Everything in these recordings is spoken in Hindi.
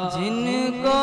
जिनको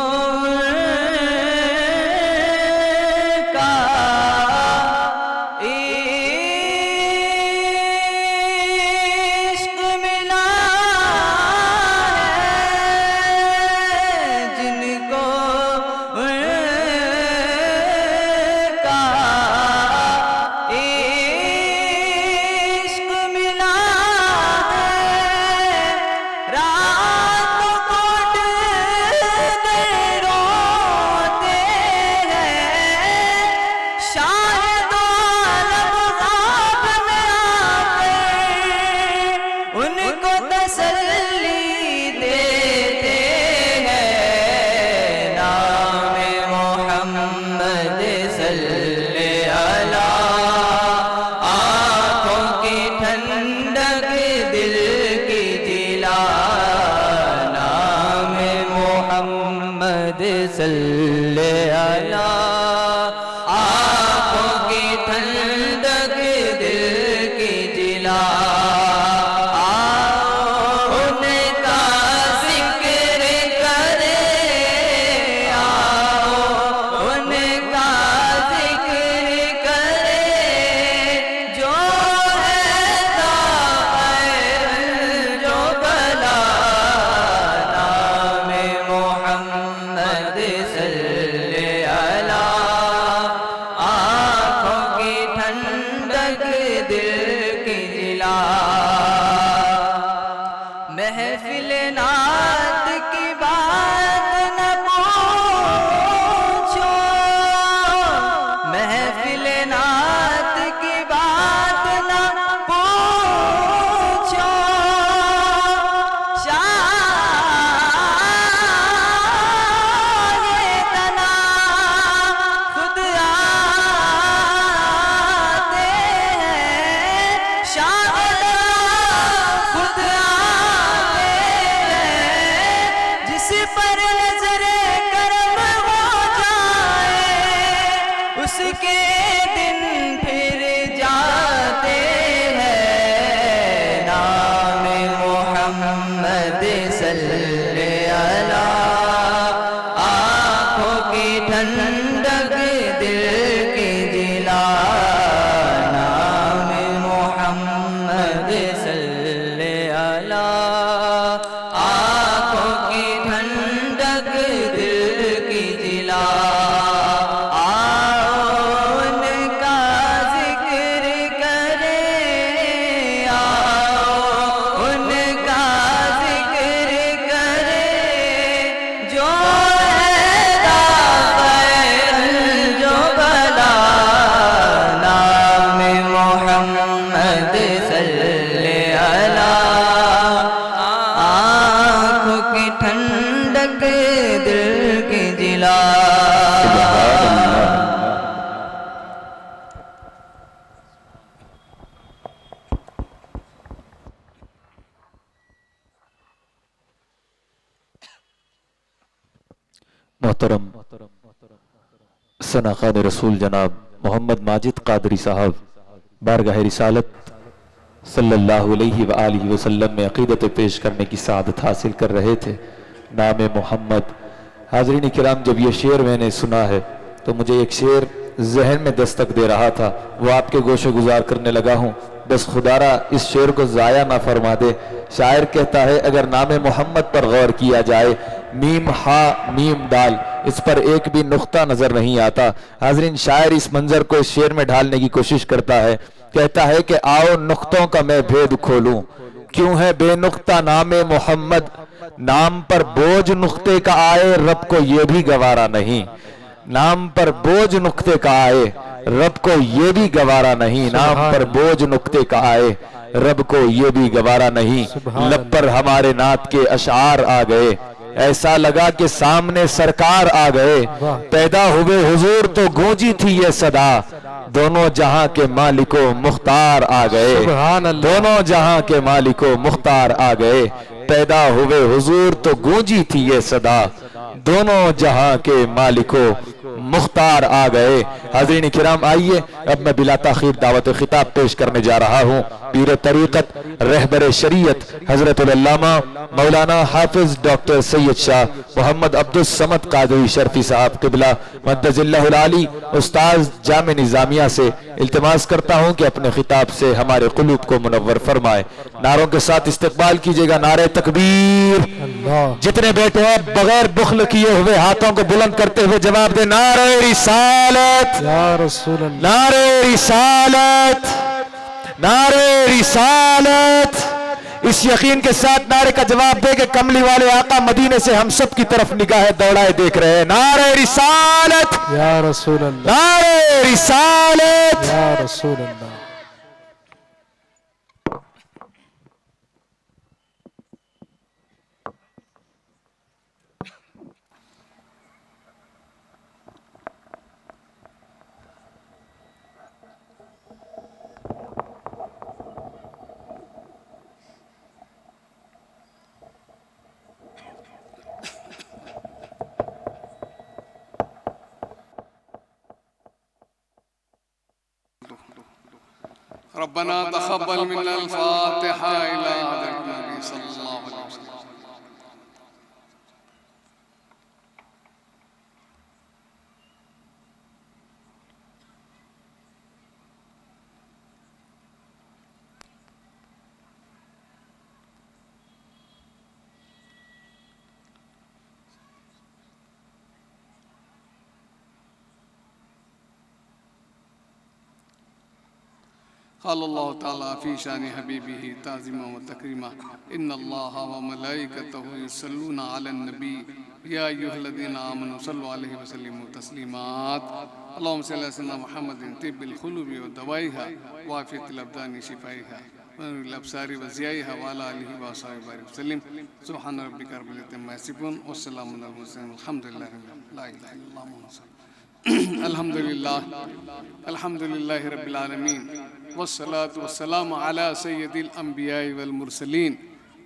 महफिल नात की बात न पूछो, महफिल नात की बात न पूछो, शाये तना खुद आते हैं, शाये खुद पर नजरे करम हो जाए उसके दिन फिर जाते हैं। नाम मोहम्मद सल्लल्लाहु अलैहि, आँखों की ठंडक दिल की जिला, नाम मोहम्मद सल्लल्लाहु मोहतरम सना खान रसूल जनाब मोहम्मद माजिद कादरी साहब बारगाह रिसालत सल्लल्लाहु अलैहि व आलिहि वसल्लम में अक़ीदत पेश करने की सादत हासिल कर रहे थे। नाम मोहम्मद। हाज़रीन किराम, जब ये शेर मैंने सुना है तो मुझे एक शेर जहन में दस्तक दे रहा था, वो आपके गोशे गुजार करने लगा हूँ। बस खुदारा इस शेर को ज़ाया ना फरमा दे। शायर कहता है, अगर नाम मोहम्मद पर गौर किया जाए, मीम हा मीम दाल, इस पर एक भी नुक्ता नजर नहीं आता। हाज़रीन, शायर इस मंजर को इस शेर में ढालने की कोशिश करता है। कहता है कि आओ नुक्तों का मैं भेद खोलूं, क्यों है बेनुक्ता नाम मोहम्मद, नाम पर बोझ नुक्ते का आए रब को ये भी गवारा नहीं, नाम पर बोझ नुक्ते का आए रब को ये भी गवारा नहीं, नाम पर बोझ नुक्ते का आए रब को ये भी गवारा नहीं। लब पर हमारे नात के अशार आ गए, ऐसा लगा कि सामने सरकार आ गए, पैदा हुए हुजूर तो गूंजी थी ये सदा, दोनों जहां के मालिको मुख्तार आ गए, दोनों जहां के मालिको मुख्तार आ गए, पैदा हुए हुजूर तो गूंजी थी ये सदा, दोनों जहां के मालिको मुख्तार आ गए। हाज़रीन किराम, आइए अब मैं बिला ताखीर दावत खिताब पेश करने जा रहा हूँ पीर तरीक़त रहबर शरीयत हज़रत अल्लामा मौलाना हाफिज डॉक्टर सैयद शाह मोहम्मद अब्दुल समद कादरी शर्फी साहब क़िबला मद्दजिल्लाहुल आली उस्ताद जामे निज़ामिया से इल्तिमास करता हूँ कि अपने खिताब से हमारे क़ुलूब को मुनव्वर फरमाए। नारों के साथ इस्तक़बाल कीजिएगा। नारे तकबीर। जितने बैठे हैं बगैर बुख्ल किए हुए हाथों को बुलंद करते हुए जवाब दे नारे रिसालत, नारे रिसालत, नारे रिसालत। इस यकीन के साथ नारे का जवाब दे के कमली वाले आका मदीने से हम सब की तरफ निगाहें दौड़ाए देख रहे हैं। नारे रिसालत या रसूल अल्लाह, नारे रिसालत या रसूल अल्लाह। रब्बना तक़ब्बल मिन्नल फ़ातिहा इला नबी सल्लल्लाहु अलैहि वसल्लम। क़ालल्लाहु तआला फ़ी शान हबीबिही ताज़ीमा व तकरीमा इन्नल्लाह व मलाइकतहु युसल्लूना अलन नबी या अय्युहल्लज़ीना आमनू सल्लु अलैहि व सल्लिमू तस्लीमात। अल्लाहुम्मा सल्लि अला सय्यिदिना मुहम्मदिन तिब्बिल क़ुलूबि व दवाइहा व आफ़ियतिल अब्दानि शिफ़ाइहा व नूरिल अब्सारि व ज़ियाइहा व अला आलिहि व अस्हाबिहि व सल्लिम। सुब्हान रब्बिका रब्बिल इज़्ज़ति अम्मा यसिफ़ून व सलामुन अलल मुरसलीन वल्हम्दुलिल्लाहि ला इलाहा इल्लल्लाह मुहम्मदुर अल्हम्दुलिल्लाह अल्हम्दुलिल्लाहि रब्बिल आलमीन वस्सलातु वस्सलामु अला सय्यिदिल अंबियाइ वल मुरसलीन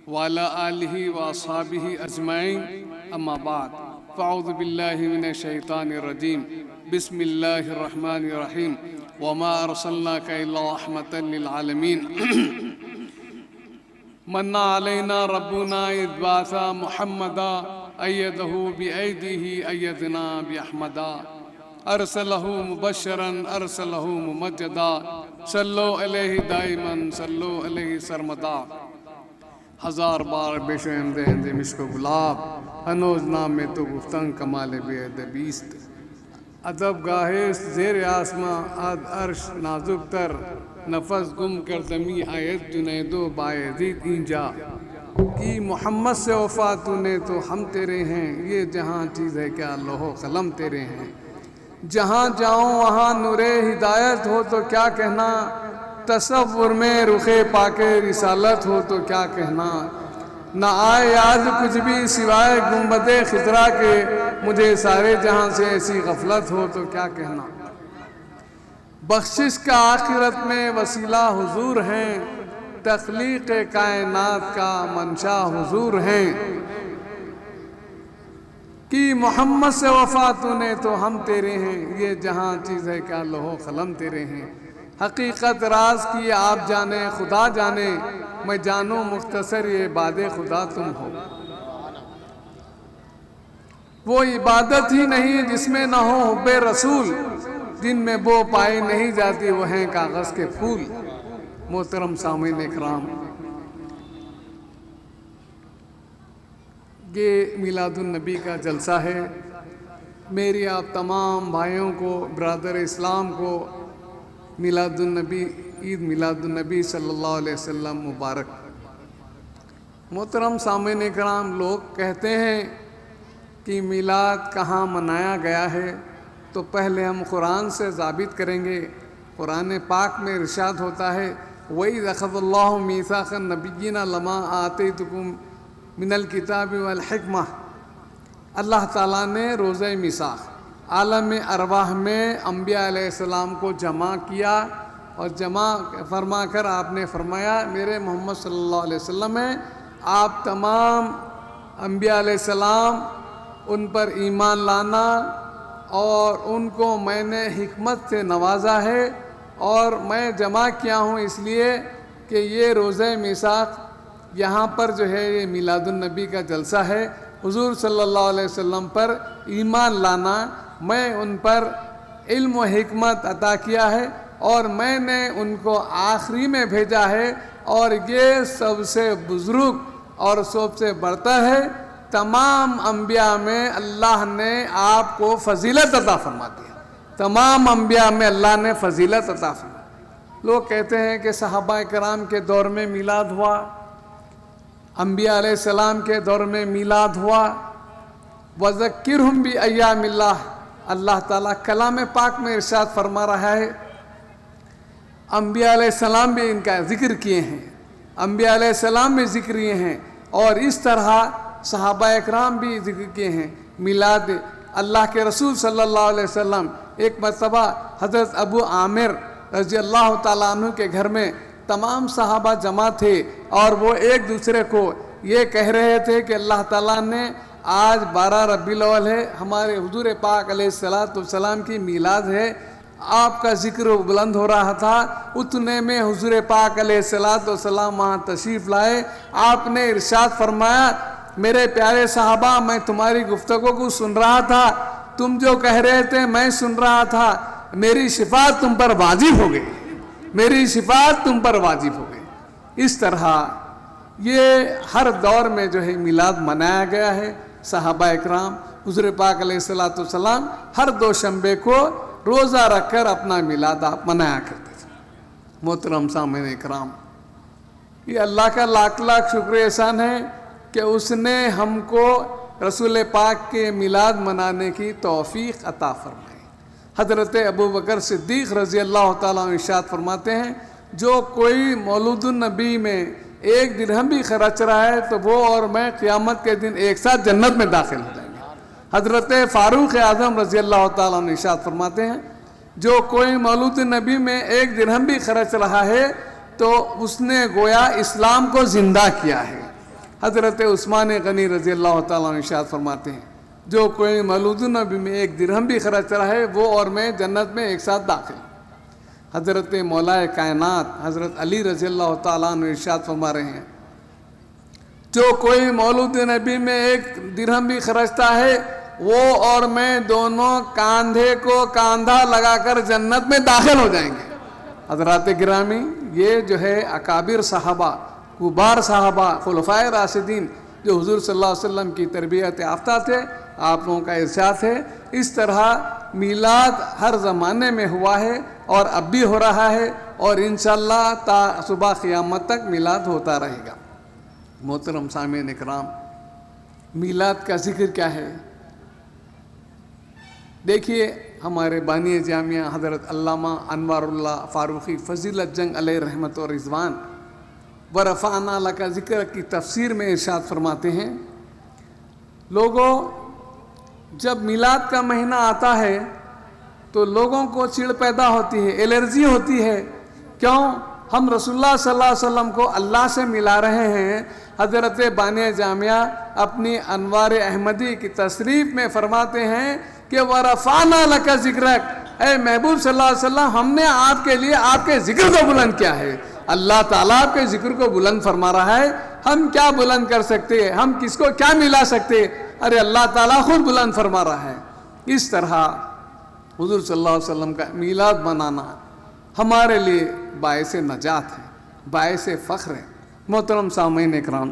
व अला आलिहि व अस्हाबिहि अजमाइन। अम्मा बाद फ़अऊज़ु बिल्लाहि मिनश शैतानिर रजीम। बिस्मिल्लाहिर रहमानिर रहीम। व मा अर्सलनाका इल्ला रहमतल लिल आलमीन। मन्ना अलैना रब्बुना इज़ बअसा मुहम्मदा अय्यदहु बिअयदिही अय्यदना बिअहमदा अरसलहु मुबश्शिरन अरसलहु मुमज्जदा सल्लो अलैहि दाइमन सल्लो अलैहि सरमदा। हजार बार बेशम दे मिस्को गुलाब हनोज नाम में तो गुफ्तन कमाल बेअदबीस्त। अदब गाहे ज़ेर आसमां आद अर्श नाजुक तर नफस गुम कर दमी आयत जुनैदो बायज़ीद इंजा कि मोहम्मद से वफ़ा तूने तो हम तेरे हैं। ये जहाँ चीज़ है क्या लोहो कलम तेरे हैं। जहाँ जाऊँ वहाँ नूरे हिदायत हो तो क्या कहना। तसव्वुर में रुखे पाके रिसालत हो तो क्या कहना। न आए याद कुछ भी सिवाय गुंबदे खिजरा के। मुझे सारे जहाँ से ऐसी गफलत हो तो क्या कहना। बख्शिश का आखिरत में वसीला हुजूर हैं। तख्लीक़ कायनात का मंशा हुजूर हैं। कि मोहम्मद से वफ़ा तूने तो हम तेरे हैं। ये जहाँ चीज़ है क्या लोहो कलम तेरे हैं। हकीकत राज की आप जाने खुदा जाने। मैं जानूँ मुख्तसर ये बादे खुदा तुम हो। वो इबादत ही नहीं जिसमें न हो हुब्बे रसूल। जिनमें वो पाई नहीं जाती वो हैं कागज़ के फूल। मोहतरम सामीन इकराम, ये मिलादुन नबी का जलसा है। मेरी आप तमाम भाइयों को ब्रादर इस्लाम को मिलादुन नबी ईद मिलादुन नबी सल्लल्लाहु अलैहि वसल्लम मुबारक। मोहतरम सामीन इकराम, लोग कहते हैं कि मिलाद कहाँ मनाया गया है, तो पहले हम कुरान से साबित करेंगे। कुरान पाक में इरशाद होता है वही अख़ज़ल्लाहु मीसाक़न नबिय्यिना लमा आतैतुकुम मिनल किताबि वल हिकमा। अल्लाह ताला ने रोज़े मिसाक़ आलम अरवाह में अंबिया अलैहिस्सलाम को जमा किया और जमा फरमा कर आपने फरमाया मेरे मोहम्मद सल्लल्लाहु अलैहि वसल्लम में आप तमाम अंबिया अलैहिस्सलाम उन पर ईमान लाना, और उनको मैंने हिकमत से नवाजा है और मैं जमा किया हूँ इसलिए कि ये रोज़े मिसाक यहाँ पर जो है ये मिलादुन्नबी का जलसा है। हुजूर सल्लल्लाहु अलैहि वसल्लम पर ईमान लाना, मैं उन पर इल्म व हिकमत अता किया है और मैंने उनको आखिरी में भेजा है और ये सबसे बुज़ुर्ग और सबसे बढ़ता है। तमाम अंबिया में अल्लाह ने आपको फजीलत अता फरमा दिया, तमाम अंबिया में अल्लाह ने फजीलत अता फरमा। लोग कहते हैं कि सहाबा कराम के दौर में मिलाद हुआ, अंबिया अलैहिस्सलाम के दौर में मिलाद हुआ। वज़क्किरहुम बि अय्यामिल्लाह, अल्लाह ताला कलाम पाक में इरशाद फरमा रहा है, अंबिया अलैहिस्सलाम भी इनका जिक्र किए हैं, अंबिया अलैहिस्सलाम भी जिक्र किए हैं और इस तरह सहाबा इकराम भी जिक्र किए हैं। मिलाद अल्लाह के रसूल सल्लल्लाहु अलैहि वसल्लम एक मरतबा हज़रत अबू आमिर रज़ी अल्लाह ताला अन्हु के घर में तमाम सहाबा जमा थे और वो एक दूसरे को ये कह रहे थे कि अल्लाह ताला ने आज 12 रबीउल अव्वल है, हमारे हुजूर पाक अलैहिस्सलातु वस्सलाम की मिलाद है, आपका जिक्र बुलंद हो रहा था। उतने में हुजूर पाक अलैहिस्सलातु वस्सलाम वहाँ तशरीफ़ लाए। आपने इरशाद फरमाया, मेरे प्यारे सहाबा, मैं तुम्हारी गुफ्तगू को सुन रहा था, तुम जो कह रहे थे मैं सुन रहा था, मेरी शिफात तुम पर वाजिब हो गई, मेरी शिफात तुम पर वाजिब हो गई। इस तरह ये हर दौर में जो है मिलाद मनाया गया है। सहाबा इकराम हुज़ूर पाक अलैहिस्सलातु वस्सलाम हर दो शंबे को रोज़ा रखकर अपना मिलाद आप मनाया करते थे। मोहतरम सामईन इकराम, ये अल्लाह का लाख लाख शुक्र एहसान है कि उसने हमको रसूल पाक के मिलाद मनाने की तौफीक अता फरमाई। हज़रत अबू बकर सिद्दीक़ रज़ी अल्लाह ताला अन्हु इरशाद फरमाते हैं, जो कोई मौलूदुन नबी में एक दिरहम भी खर्च रहा है तो वो और मैं क़यामत के दिन एक साथ जन्नत में दाखिल हो जाएंगे। हज़रत फ़ारूक आज़म रज़ी अल्लाह ताला अन्हु इरशाद फरमाते हैं, जो कोई मौलूदुन नबी में एक दिरहम भी खर्च रहा है तो उसने गोया इस्लाम को ज़िंदा किया है। हज़रत उस्मान गनी रज़ी अल्लाह ताला अन्हु इरशाद फरमाते हैं, जो कोई मौलूदुन नबी में एक दिरहम भी खर्च रहा है वो और मैं जन्नत में एक साथ दाखिल। हज़रत मौलाए कायनात हज़रत अली रज़ी अल्लाह ताला अन्हु इरशाद फरमा रहे हैं, जो कोई मौलूद नबी में एक दिरहम भी खर्चता है वो और मैं दोनों कांधे को कांधा लगाकर जन्नत में दाखिल हो जाएंगे। हज़रात गिरामी, ये जो है अकाबिर साहबा, कुबार साहबा, खुलफाए राशिदीन जो हुजूर सल्लल्लाहु अलैहि वसल्लम की तरबियत याफ्ता थे, आप लोगों का इरशाद है। इस तरह मिलाद हर ज़माने में हुआ है और अब भी हो रहा है और इंशाअल्लाह ता सुबह क़यामत तक मिलाद होता रहेगा। मोहतरम सामईन इकराम, मिलाद का जिक्र क्या है? देखिए, हमारे बानी जामिया हज़रत अल्लामा अनवारुल्लाह फ़ारूक़ी फ़ज़ीलत जंग अलैहि रहमत व रिज़वान व रफ़अना लका ज़िक्र की तफसीर में इरशाद फरमाते हैं, लोगों, जब मिलाद का महीना आता है तो लोगों को चिढ़ पैदा होती है, एलर्जी होती है। क्यों? हम रसूलुल्लाह सल्लल्लाहु अलैहि वसल्लम को अल्लाह से मिला रहे हैं। हज़रत बानी जामिया अपनी अनवार अहमदी की तशरीफ़ में फरमाते हैं कि वरफ़अना लका ज़िक्रक, ऐ महबूब सल्लल्लाहु अलैहि वसल्लम, हमने आपके लिए आपके ज़िक्र को बुलंद किया है। अल्लाह ताला आपके ज़िक्र को बुलंद फरमा रहा है, हम क्या बुलंद कर सकते हैं? हम किसको क्या मिला सकते हैं? अरे अल्लाह ताला खुद बुलंद फरमा रहा है। इस तरह हुजूर सल्लल्लाहु अलैहि वसल्लम का मिलाद मनाना हमारे लिए बाइस नजात है, बाइस फ़ख्र है। मोहतरम सामईन इकराम,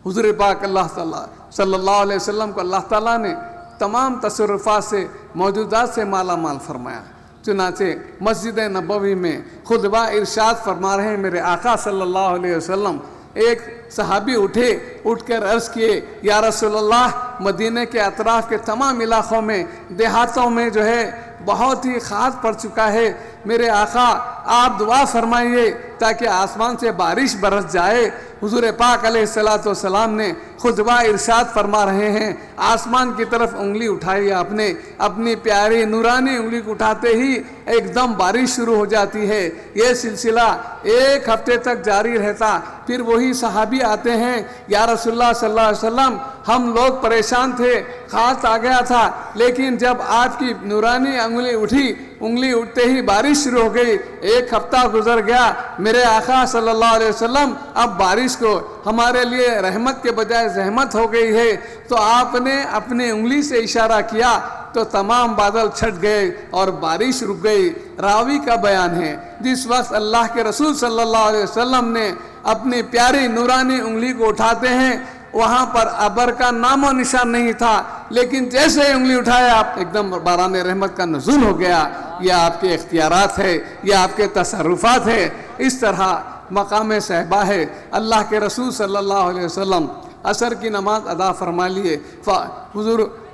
हुजूर पाक अल्लाह ताला सल्लल्लाहु अलैहि वसल्लम को अल्लाह ताला ने तमाम तसर्रुफ़ात से, मौजूदात से माला माल फरमाया। चुनाचे मस्जिद नबवी में खुतबा इरशाद फरमा रहे हैं मेरे आका सल्लल्लाहु अलैहि वसल्लम। एक सहाबी उठकर अर्ज़ किए, या रसूलल्लाह, मदीने के अतराफ़ के तमाम इलाक़ों में, देहातों में जो है बहुत ही खाद पड़ चुका है, मेरे आका आप दुआ फरमाइए ताकि आसमान से बारिश बरस जाए। हुजूर पाक अलैहिस्सलातु वस्सलाम ने खुतबा इरशाद फरमा रहे हैं, आसमान की तरफ उंगली उठाई, आपने अपनी प्यारी नूरानी उंगली को उठाते ही एकदम बारिश शुरू हो जाती है। ये सिलसिला एक हफ्ते तक जारी रहता। फिर वही सहाबी आते हैं, या रसूलुल्लाह सल्लल्लाहु अलैहि वसल्लम, हम लोग परेशान थे, खास आ गया था, लेकिन जब आपकी नूरानी उंगली उठते ही बारिश शुरू हो गई। एक हफ्ता गुजर गया, मेरे आका सल्लल्लाहु अलैहि वसल्लम अब बारिश को हमारे लिए रहमत के बजाय जहमत हो गई है, तो आपने अपनी उंगली से इशारा किया तो तमाम बादल छट गए और बारिश रुक गई। रावी का बयान है, जिस वक्त अल्लाह के रसूल सल्लल्लाहु अलैहि वसल्लम ने अपनी प्यारी नूरानी उंगली को उठाते हैं, वहां पर अबर का नामो निशान नहीं था, लेकिन जैसे उंगली उठाया आप एकदम बारान रहमत का नज़ूल हो गया। यह आपके इख्तियारात है, यह आपके तसर्रुफात है। इस तरह मकाम सहबा है। अल्लाह के रसूल सल्लल्लाहु अलैहि वसल्लम असर की नमाज अदा फरमा लिए। हुजूर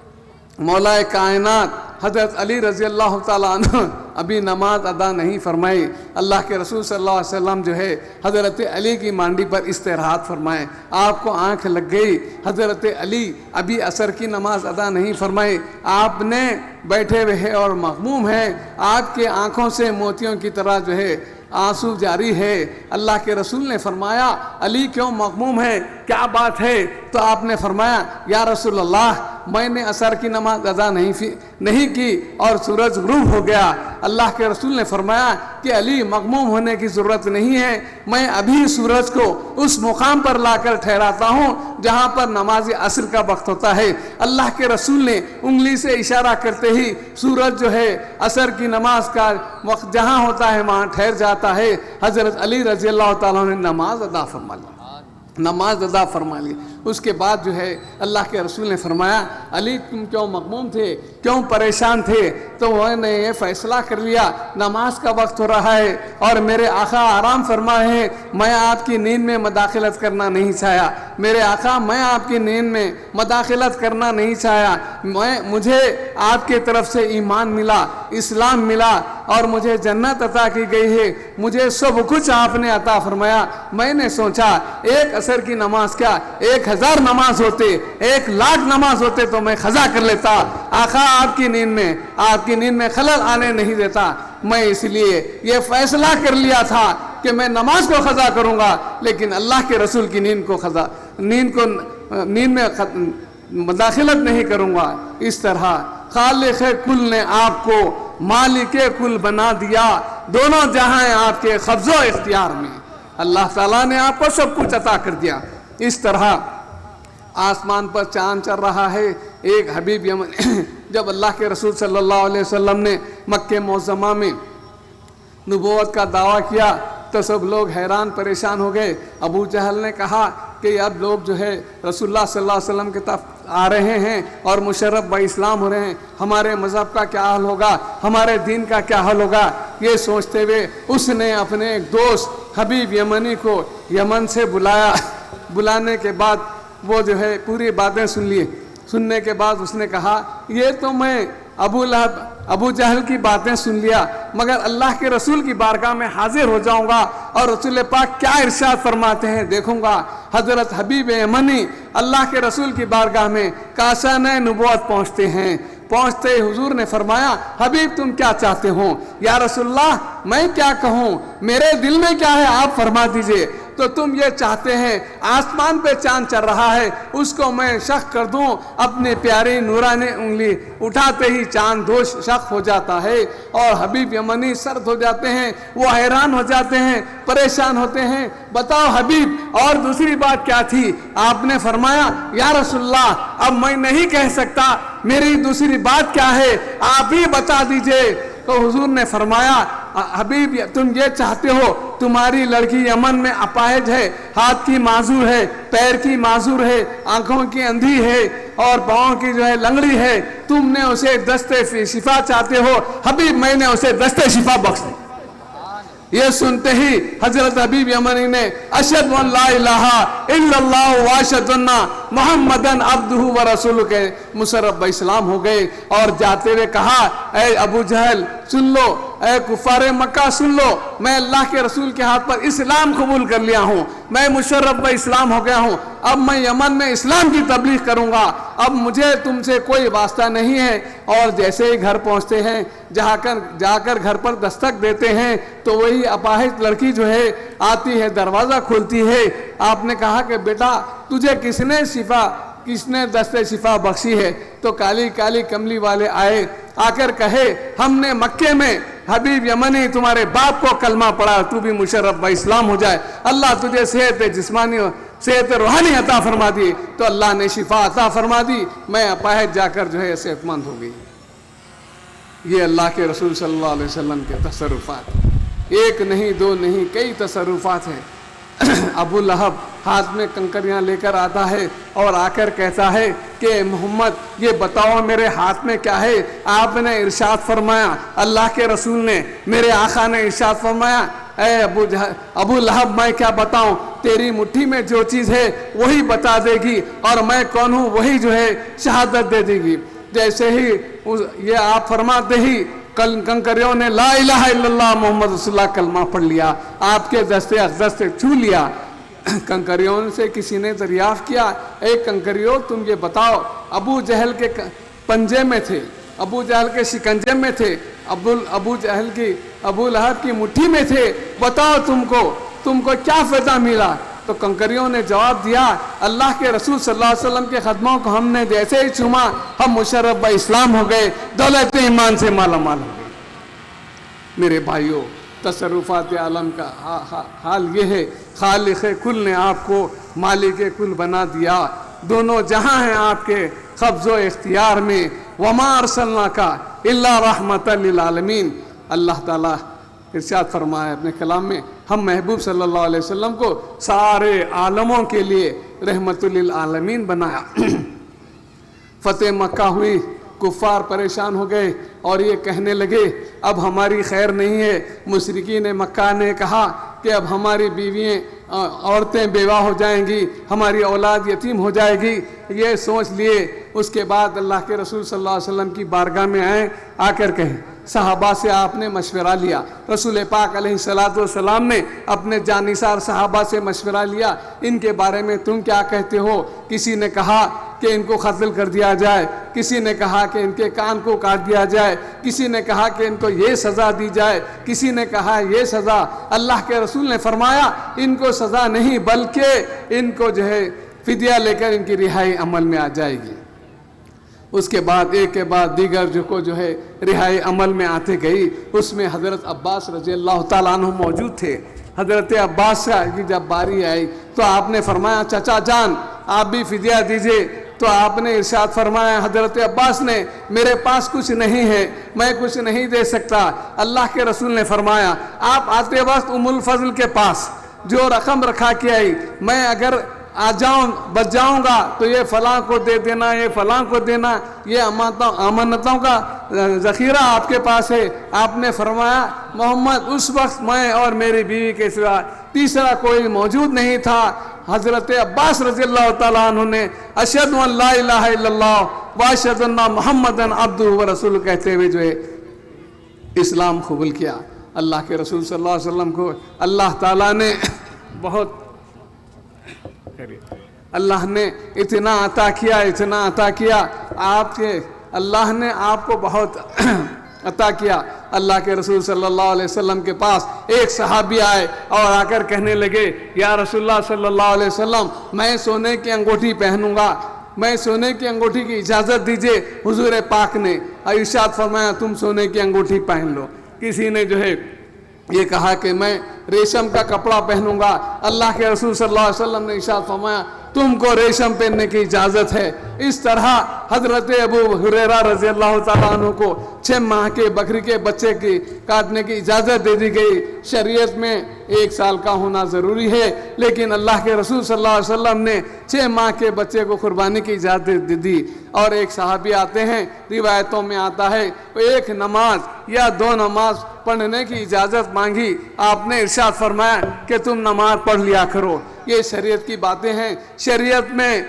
मौलाए कायनात हज़रत अली रज़ी अल्लाह ताला अन्हु अभी नमाज अदा नहीं फरमाई। अल्लाह के रसूल सल्लल्लाहु अलैहि वसल्लम जो है हज़रत अली की मांडी पर इस्तिराहत फरमाए। आपको आंख लग गई, हज़रत अली अभी असर की नमाज अदा नहीं फरमाई, आपने बैठे हुए हैं और मग़मूम हैं, आपके आँखों से मोतियों की तरह जो है आंसू जारी है। अल्लाह के रसूल ने फरमाया, अली क्यों मग़मूम है, क्या बात है? तो आपने फरमाया, या रसूल अल्लाह, मैंने असर की नमाज अदा नहीं की और सूरज गुरूब हो गया। अल्लाह के रसूल ने फरमाया कि अली मग़मूम होने की ज़रूरत नहीं है, मैं अभी सूरज को उस मुकाम पर लाकर ठहराता हूँ जहाँ पर नमाज असर का वक्त होता है। अल्लाह के रसूल ने उंगली से इशारा करते ही सूरज जो है असर की नमाज का वक्त जहाँ होता है वहाँ ठहर जाता है। हज़रत अली रज़ी अल्लाह ताला ने नमाज अदा फरमा ली। उसके बाद जो है अल्लाह के रसूल ने फरमाया, अली तुम क्यों मग़मूम थे, क्यों परेशान थे? तो मैंने ये फ़ैसला कर लिया, नमाज का वक्त हो रहा है और मेरे आका आराम फरमाए हैं, मैं आपकी नींद में मदाखलत करना नहीं चाहा। मेरे आका, मैं आपकी नींद में मदाखलत करना नहीं चाहा। मुझे आपके तरफ से ईमान मिला, इस्लाम मिला और मुझे जन्नत अता की गई है, मुझे सब कुछ आपने अता फरमाया। मैंने सोचा एक असर की नमाज क्या 1000 नमाज होते, 1,00,000 नमाज होते तो मैं खजा कर लेता। आका आपकी नींद में खलल आने नहीं देता। मैं इसलिए ये फैसला कर लिया था कि मैं नमाज को खजा करूंगा, लेकिन अल्लाह के रसूल की नींद में मदाखिलत नहीं करूंगा। इस तरह खालिक़ कुल ने आपको मालिक कुल बना दिया, दोनों जहां आपके कब्ज़ो इख्तियार में। अल्लाह ताला ने आपको सब कुछ अता कर दिया। इस तरह आसमान पर चांद चल रहा है। एक हबीब यमन जब अल्लाह के रसूल सल्लल्लाहु अलैहि वसल्लम ने मक्के मुअज़्ज़मा में नबूवत का दावा किया तो सब लोग हैरान परेशान हो गए। अबू जहल ने कहा कि अब लोग जो है रसूलुल्लाह सल्लल्लाहु अलैहि वसल्लम की तरफ आ रहे हैं और मुशर्रफ ब इस्लाम हो रहे हैं, हमारे मज़हब का क्या हाल होगा, हमारे दीन का क्या हाल होगा। ये सोचते हुए उसने अपने एक दोस्त हबीब यमनी को यमन से बुलाने के बाद वो जो है पूरी बातें सुनने के बाद उसने कहा, ये तो मैं अबू जहल की बातें सुन लिया, मगर अल्लाह के रसूल की बारगाह में हाजिर हो जाऊंगा और रसूल पाक क्या इरशाद फरमाते हैं देखूंगा। हजरत हबीब यमनी अल्लाह के रसूल की बारगाह में काशाने नबूवत पहुंचते हैं। पहुंचते ही हुजूर ने फरमाया, हबीब तुम क्या चाहते हो? या रसूलल्लाह, मैं क्या कहूँ, मेरे दिल में क्या है आप फरमा दीजिए। तो तुम ये चाहते हैं आसमान पे चांद चल रहा है, उसको मैं शक कर दूं, अपने प्यारी नूरानी उंगली उठाते ही चांद दोष शक हो जाता है और हबीब यमनी सर्द हो जाते हैं, वो हैरान हो जाते हैं, परेशान होते हैं। बताओ हबीब, और दूसरी बात क्या थी? आपने फरमाया, या रसूलल्लाह, अब मैं नहीं कह सकता, मेरी दूसरी बात क्या है आप ही बता दीजिए। तो हुजूर ने फरमाया, हबीब तुम ये चाहते हो, तुम्हारी लड़की यमन में अपाहिज है, हाथ की माजूर है, पैर की माजूर है, आंखों की अंधी है और पाँव की जो है लंगड़ी है, तुमने उसे दस्ते शिफा चाहते हो, हबीब मैंने उसे दस्ते शिफा बख्श दी। ये सुनते ही हजरत हबीब यमनी ने अशहदु अन ला इलाहा इल्लल्लाह व अशहदु अन्ना मुहम्मदन अब्दुहु व रसूलुहु के मुशर्रफ ब इस्लाम हो गए और जाते हुए कहा, ऐ अबू जहल सुन लो, ऐ कुफारे मक्का सुन लो, मैं अल्लाह के रसूल के हाथ पर इस्लाम कबूल कर लिया हूँ, मैं मुशर्रफ में इस्लाम हो गया हूँ, अब मैं यमन में इस्लाम की तबलीग करूँगा, अब मुझे तुमसे कोई वास्ता नहीं है। और जैसे ही घर पहुँचते हैं, जाकर घर पर दस्तक देते हैं तो वही अपाहिज लड़की जो है आती है, दरवाज़ा खोलती है। आपने कहा कि बेटा तुझे किसने दस्ते शिफा बख्शी है? तो काली काली कमली वाले आए, आकर कहे हमने मक्के में हबीब यमनी तुम्हारे बाप को कलमा पढ़ा, तू भी मुशर्रफ व इस्लाम हो जाए, अल्लाह तुझे सेहत जिस्मानी सेहत रूहानी अता फरमा दी। तो अल्लाह ने शिफा अता फरमा दी, मैं अपाहिज जाकर जो है सेहतमंद हो गई। ये अल्लाह के रसूल सल्लल्लाहु अलैहि वसल्लम के तसर्रुफात, एक नहीं दो नहीं कई तसर्रुफात हैं। अबू लहब हाथ में कंकरियां लेकर आता है और आकर कहता है कि मोहम्मद ये बताओ मेरे हाथ में क्या है? आपने इरशाद फरमाया, अल्लाह के रसूल ने, मेरे आका ने इरशाद फरमाया, ऐ अबू लहब मैं क्या बताऊं, तेरी मुट्ठी में जो चीज़ है वही बता देगी और मैं कौन हूँ वही जो है शहादत दे देगी। जैसे ही ये आप फरमाते ही कंकरियों ने ला इलाहा इल्लल्लाह मोहम्मद रसूलुल्लाह कलमा पढ़ लिया, आपके दस्ते अक़दस से छू लिया। कंकरियों से किसी ने दरियाफ्त किया, एक कंकरियों तुम ये बताओ, अबू जहल के पंजे में थे, अबू जहल के शिकंजे में थे, अबू लहब की मुट्ठी में थे, बताओ तुमको क्या फ़ायदा मिला? तो कंकरियों ने जवाब दिया, अल्लाह के रसूल सल्लल्लाहु अलैहि वसल्लम के कदमों को हमने जैसे ही चूमा, हम मुशर्रफ व इस्लाम हो गए, दौलत ईमान से माला माल हो गए। मेरे भाइयों, तसर्रुफात आलम का हाल ये है, खालिक़ कुल ने आपको मालिक कुल बना दिया, दोनों जहां हैं आपके कब्ज़ो इख्तियार में। वमा अरसलनाका इल्ला रहमतल लिल आलमीन, अल्लाह ताला इरशाद फरमाया अपने कलाम में, हम महबूब सल्लल्लाहु अलैहि वसल्लम को सारे आलमों के लिए रहमतुल लिल आलमीन बनाया। फतेह मक्का हुई, कुफ़ार परेशान हो गए और ये कहने लगे अब हमारी खैर नहीं है। मुशरिकीन मक्का ने कहा कि अब हमारी बीवियाँ औरतें बेवा हो जाएंगी, हमारी औलाद यतीम हो जाएगी। ये सोच लिए, उसके बाद अल्लाह के रसूल सल्लल्लाहु अलैहि वसल्लम की बारगाह में आए, आकर कहें सहाबा से आपने मशवरा लिया, रसूल पाक अलैहिस्सलातु वस्सलाम ने अपने जानिसार सहाबा से मशवरा लिया, इनके बारे में तुम क्या कहते हो? किसी ने कहा कि इनको कत्ल कर दिया जाए, किसी ने कहा कि इनके कान को काट दिया जाए, किसी ने कहा कि इनको ये सज़ा दी जाए, किसी ने कहा ये सज़ा। अल्लाह के रसूल ने फरमाया इनको सज़ा नहीं बल्कि इनको जो है फिदिया लेकर इनकी रिहाई अमल में आ जाएगी। उसके बाद एक के बाद दीगर जो है रिहाई अमल में आते गई। उसमें हज़रत अब्बास रज़ी अल्लाह ताला अन्हु मौजूद थे। हज़रत अब्बास की जब बारी आई तो आपने फरमाया चाचा जान आप भी फिदिया दीजिए। तो आपने इरशाद फरमाया, हज़रत अब्बास ने, मेरे पास कुछ नहीं है, मैं कुछ नहीं दे सकता। अल्लाह के रसूल ने फरमाया आप आते वक्त उम्मुल फज़ल के पास जो रकम रखा के आई, मैं अगर आ जाऊँ बच जाऊँगा तो ये फ़लाँ को दे देना, ये फ़लाँ को देना, ये अमानतों का ज़ख़ीरा आपके पास है। आपने फरमाया मोहम्मद उस वक्त मैं और मेरी बीवी के सिवा तीसरा कोई मौजूद नहीं था। हज़रत अब्बास रज़ी अल्लाह ताला अन्हु ने अशहदु अन ला इलाहा इल्लल्लाह व अशहदु अन्ना मुहम्मदन अब्दुहु व रसूलुहु कहते हुए जो है इस्लाम कबूल किया। अल्लाह के रसूल सल्लल्लाहु अलैहि वसल्लम को अल्लाह ताला ने बहुत अल्लाह ने इतना अता किया आपके, अल्लाह ने आपको बहुत अता किया। अल्लाह के रसूल सल्लल्लाहु अलैहि वसल्लम के पास एक सहाबी आए और आकर कहने लगे या रसूलुल्लाह सल्लल्लाहु अलैहि वसल्लम मैं सोने की अंगूठी पहनूंगा, मैं सोने की अंगूठी की इजाज़त दीजिए। हुजूर पाक ने इरशाद फरमाया तुम सोने की अंगूठी पहन लो। किसी ने जो है ये कहा कि मैं रेशम का कपड़ा पहनूंगा। अल्लाह के रसूल सल्लल्लाहु अलैहि वसल्लम ने इरशाद फरमाया तुमको रेशम पहनने की इजाज़त है। इस तरह हज़रत अबू हुरैरा रज़ी अल्लाह ताला अन्हु को 6 माह के बकरी के बच्चे की काटने की इजाज़त दे दी गई। शरीयत में 1 साल का होना ज़रूरी है, लेकिन अल्लाह के रसूल सल्लल्लाहु अलैहि वसल्लम ने 6 माह के बच्चे को कुर्बानी की इजाज़त दे दी। और एक सहाबी आते हैं, रिवायतों में आता है एक नमाज या 2 नमाज पढ़ने की इजाज़त मांगी। आपने इरशाद फरमाया कि तुम नमाज पढ़ लिया करो। ये शरीयत की बातें हैं। शरीयत में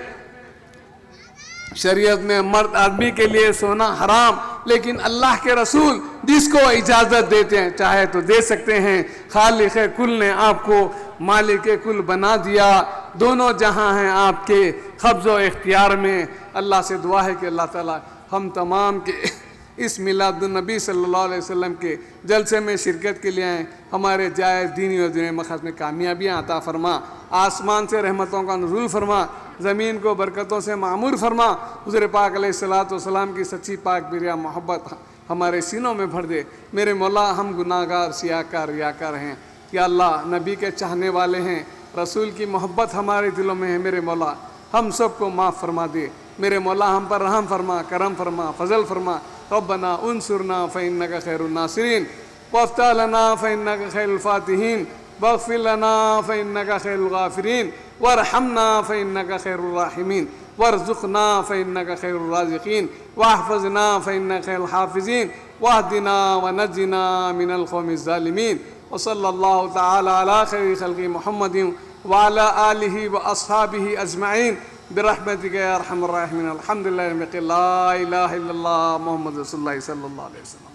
शरीयत में मर्द आदमी के लिए सोना हराम, लेकिन अल्लाह के रसूल जिसको इजाज़त देते हैं चाहे तो दे सकते हैं। खालिक कुल ने आपको मालिक कुल बना दिया, दोनों जहां हैं आपके कब्ज़ व इख्तियार में। अल्लाह से दुआ है कि अल्लाह ताला हम तमाम के इस मिलादुन्नबी सल्लल्लाहु अलैहि वसल्लम के जलसे में शिरकत के लिए आएँ, हमारे जायज़ दीनी और दुनिया मक़सद में कामयाबियाँ अता फ़रमा, आसमान से रहमतों का नुज़ूल फरमा, ज़मीन को बरकतों से मामूर फरमा। हुज़ूर पाक अलैहिस्सलातु वस्सलाम की सच्ची पाक बिरिया मोहब्बत हमारे सीनों में भर दे। मेरे मौला हम गुनाहगार सियाकार रियाकार हैं, या अल्लाह नबी के चाहने वाले हैं, रसूल की मोहब्बत हमारे दिलों में है। मेरे मौला हम सबको माफ़ फरमा दे। मेरे मौला हम पर रहम फरमा, करम फरमा, फ़ज़ल फरमा। रब्बना उनसुरना फ़इन्नका खैरुन नासिरीन वफ़्तह लना फ़इन्नका खैरुल फ़ातिहीन वग़फ़िर लना फ़इन्नका खैरुल गाफ़िरीन वरहमना फ़इन्नका खैरुर राहिमीन वरज़ुक़ना फ़इन्नका खैरुर राज़िक़ीन वहफ़ज़ना फ़इन्नका खैरुल हाफ़िज़ीन वहदिना वनज्जिना मिनल क़ौमिज़ ज़ालिमीन व सल्लल्लाहु तआला अला खैरि ख़ल्क़ि मुहम्मदिन व अला आलिहि व अस्हाबिहि अजमईन बिरहमतिका या अरहमर राहिमीन। अल्हम्दुलिल्लाहि ला इलाहा इल्लल्लाह मुहम्मद रसूलुल्लाह सल्लल्लाहु अलैहि वसल्लम।